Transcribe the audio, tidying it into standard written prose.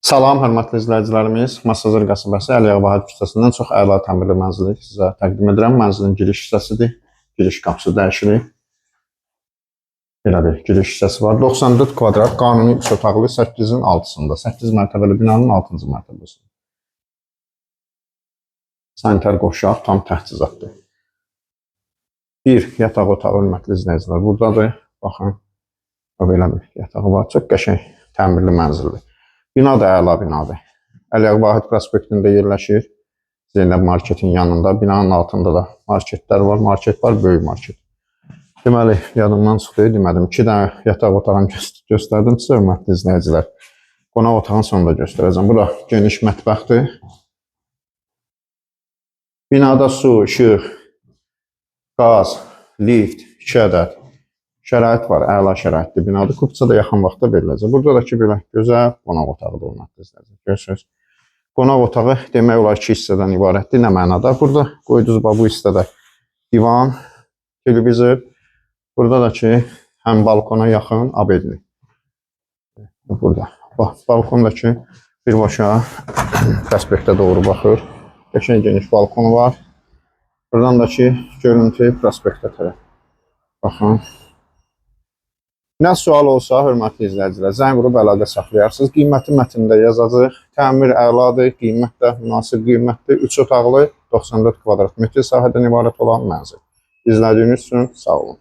Salam, hörmətli izləyicilərimiz. Masazır qəsəbəsi Əliyağa Vahid küçəsindən çox əla təmirli mənzili sizə təqdim edirəm. Mənzilin giriş hissəsidir. Giriş qapısı dəyişilir. Belə bir giriş hissəsi var. 94 kvadrat, qanuni 3 otaqlı 8-in altısında. 8 mərtəbəli binanın 6-cı mərtəbəsində. Sanitar qovşaq tam təchizatdır. Bir yataq otağı, hörmətli izləyicilər, buradadır. Baxın, belə bir yatağı var. Çox qəşəng təmirli mənzildir. Bina da əla binadır. Əliyağa Vahid prospektində yerləşir. Zeynəb marketin yanında. Binanın altında da marketlər var. Market var, böyük market. Deməli, yadımdan çıxdı, demədim. 2 dənə yataq otağını göstərdim sizə, hörmətli izləyicilər. Qonaq otağını sonunda göstərəcəm. Bura geniş mətbəxdir. Binada su, işıq, qaz, lift, 2 ədəd. Şərait var, əla şəraitli binadır. Kupça da yaxın vaxtda veriləcək. Burada da ki, belə gözəl qonaq otağıdır, hörmətli izləyicilər. Görürsünüz. Qonaq otağı demək olar 2 hissədən ibarətdir. Nə mənada? Burada qoyduğunuz bu hissədə divan, televizor. Burada da ki, həm balkona yaxın abedli. Burada. Balkon da ki, birbaşa prospektə doğru baxır. Qəşəng geniş balkonu var. Buradan da ki, görüntü prospektə tərəf. Baxın. Nə sual olsa, hörmətli izləyicilər, zəng vurub əlaqə saxlayarsınız. Qiyməti mətndə yazacaq. Təmir əladır, qiymət də münasib qiymətdir. 3 otaqlı 94 kvadrat metr sahədən ibarət olan mənzil. İzlədiyiniz üçün sağ olun.